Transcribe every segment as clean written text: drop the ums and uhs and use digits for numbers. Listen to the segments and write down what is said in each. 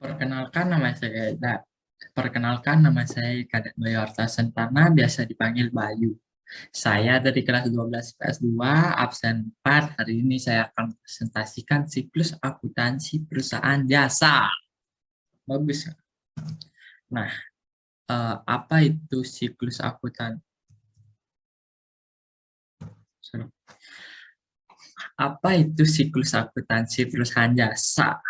Perkenalkan nama saya Kadek Bayu Sentana, biasa dipanggil Bayu. Saya dari kelas 12 PS2, absen 4. Hari ini saya akan presentasikan siklus akuntansi perusahaan jasa. Bagus. Nah, apa itu siklus akuntansi? Apa itu siklus akuntansi perusahaan jasa?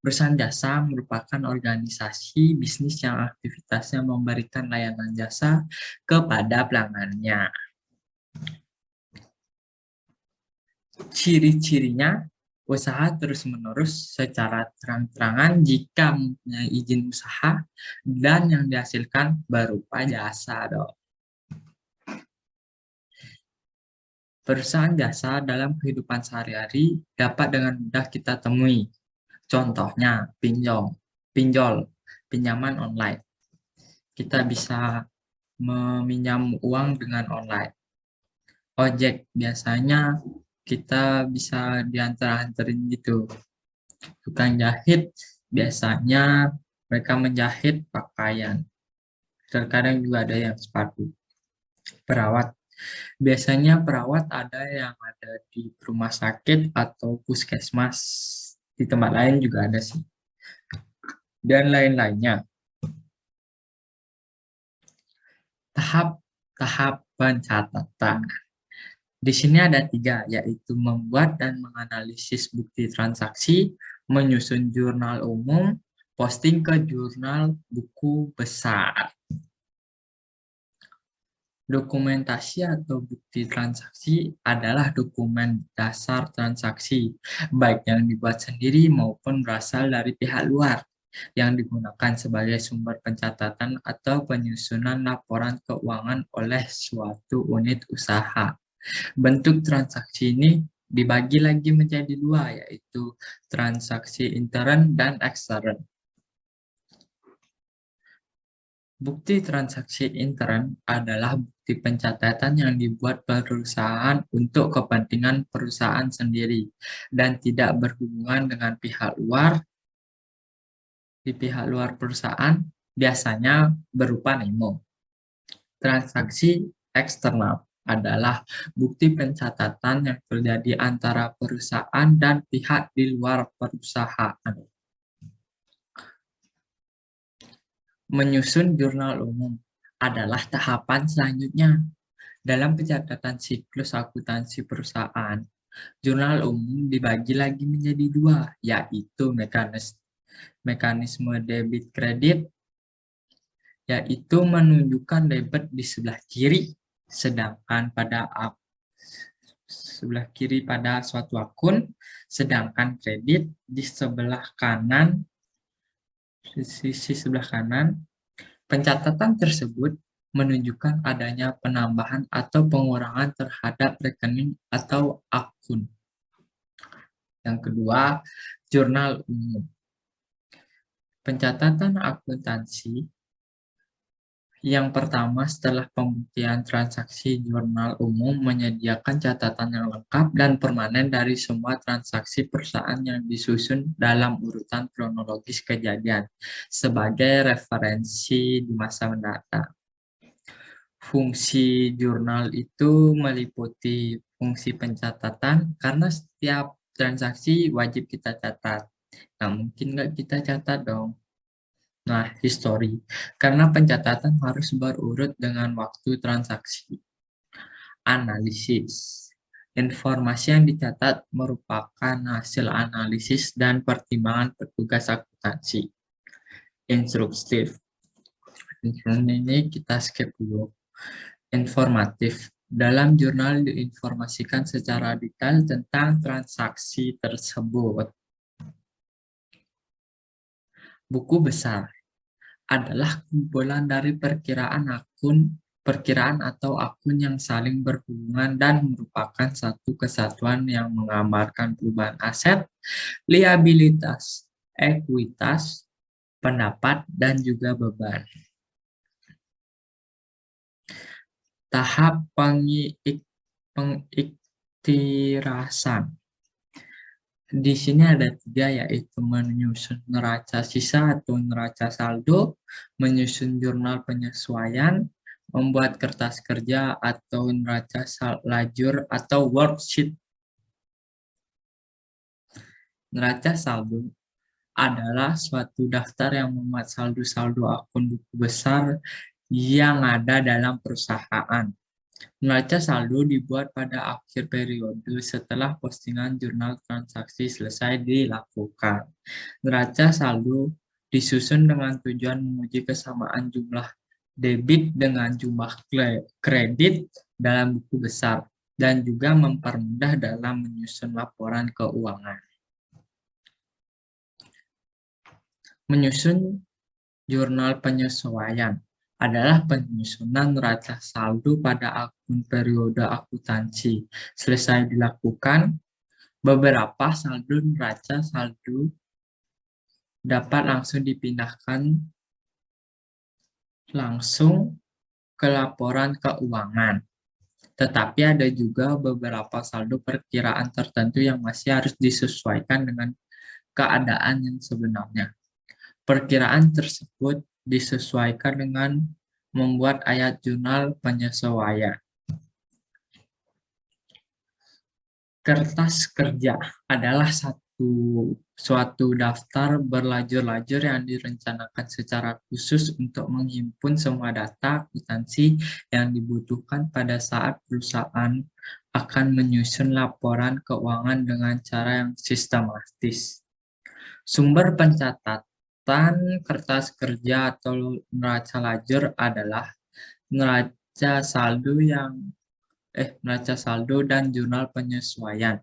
Perusahaan jasa merupakan organisasi bisnis yang aktivitasnya memberikan layanan jasa kepada pelanggannya. Ciri-cirinya, usaha terus-menerus secara terang-terangan jika mempunyai izin usaha dan yang dihasilkan berupa jasa. Perusahaan jasa dalam kehidupan sehari-hari dapat dengan mudah kita temui. Contohnya, pinjol, pinjaman online. Kita bisa meminjam uang dengan online. Ojek, biasanya kita bisa diantar-anterin gitu. Tukang jahit, biasanya mereka menjahit pakaian. Terkadang juga ada yang sepatu. Perawat, biasanya perawat ada yang ada di rumah sakit atau puskesmas. Di tempat lain juga ada sih. Dan lain-lainnya. Tahap pencatatan. Di sini ada 3, yaitu membuat dan menganalisis bukti transaksi, menyusun jurnal umum, posting ke jurnal buku besar. Dokumentasi atau bukti transaksi adalah dokumen dasar transaksi, baik yang dibuat sendiri maupun berasal dari pihak luar, yang digunakan sebagai sumber pencatatan atau penyusunan laporan keuangan oleh suatu unit usaha. Bentuk transaksi ini dibagi lagi menjadi 2, yaitu transaksi intern dan ekstern. Bukti transaksi intern adalah bukti pencatatan yang dibuat perusahaan untuk kepentingan perusahaan sendiri dan tidak berhubungan dengan pihak luar. Di pihak luar perusahaan biasanya berupa memo. Transaksi eksternal adalah bukti pencatatan yang terjadi antara perusahaan dan pihak di luar perusahaan. Menyusun jurnal umum adalah tahapan selanjutnya dalam pencatatan siklus akuntansi perusahaan. Jurnal umum dibagi lagi menjadi 2, yaitu mekanisme debit kredit, yaitu menunjukkan debit di sebelah kiri, sedangkan sebelah kiri pada suatu akun, sedangkan kredit di sebelah kanan, sisi sebelah kanan. Pencatatan tersebut menunjukkan adanya penambahan atau pengurangan terhadap rekening atau akun. Yang kedua, jurnal umum. Pencatatan akuntansi yang pertama setelah pembuktian transaksi, jurnal umum menyediakan catatan yang lengkap dan permanen dari semua transaksi perusahaan yang disusun dalam urutan kronologis kejadian sebagai referensi di masa mendatang. Fungsi jurnal itu meliputi fungsi pencatatan karena setiap transaksi wajib kita catat. Nah, mungkin nggak kita catat dong. Nah, history. Karena pencatatan harus berurut dengan waktu transaksi. Analisis. Informasi yang dicatat merupakan hasil analisis dan pertimbangan petugas akuntansi. Instruktif. Ini kita skip dulu. Informatif. Dalam jurnal diinformasikan secara detail tentang transaksi tersebut. Buku besar adalah kumpulan dari perkiraan atau akun yang saling berhubungan dan merupakan satu kesatuan yang menggambarkan perubahan aset, liabilitas, ekuitas, pendapat, dan juga beban. Tahap pengiktirasan. Di sini ada 3, yaitu menyusun neraca sisa atau neraca saldo, menyusun jurnal penyesuaian, membuat kertas kerja atau neraca lajur atau worksheet. Neraca saldo adalah suatu daftar yang memuat saldo-saldo akun buku besar yang ada dalam perusahaan. Neraca saldo dibuat pada akhir periode setelah postingan jurnal transaksi selesai dilakukan. Neraca saldo disusun dengan tujuan menguji kesamaan jumlah debit dengan jumlah kredit dalam buku besar dan juga mempermudah dalam menyusun laporan keuangan. Menyusun jurnal penyesuaian adalah penyusunan neraca saldo pada akun periode akuntansi. Selesai dilakukan, beberapa saldo neraca saldo dapat langsung dipindahkan langsung ke laporan keuangan. Tetapi ada juga beberapa saldo perkiraan tertentu yang masih harus disesuaikan dengan keadaan yang sebenarnya. Perkiraan tersebut disesuaikan dengan membuat ayat jurnal penyesuaian. Kertas kerja adalah suatu daftar berlajur-lajur yang direncanakan secara khusus untuk menghimpun semua data akuntansi yang dibutuhkan pada saat perusahaan akan menyusun laporan keuangan dengan cara yang sistematis. Sumber pencatatan kertas kerja atau neraca lajur adalah neraca saldo dan jurnal penyesuaian.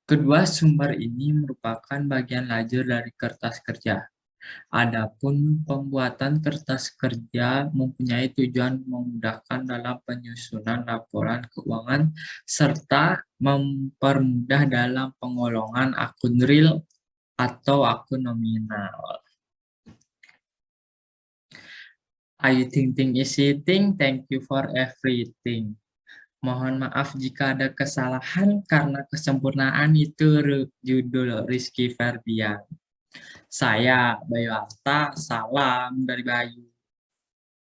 Kedua sumber ini merupakan bagian lajur dari kertas kerja. Adapun pembuatan kertas kerja mempunyai tujuan memudahkan dalam penyusunan laporan keuangan serta mempermudah dalam pengolongan akun real atau akun nominal. I think is eating. Thank you for everything. Mohon maaf jika ada kesalahan karena kesempurnaan itu judul Rizky Ferdian. Saya Bayu Arta, salam dari Bayu.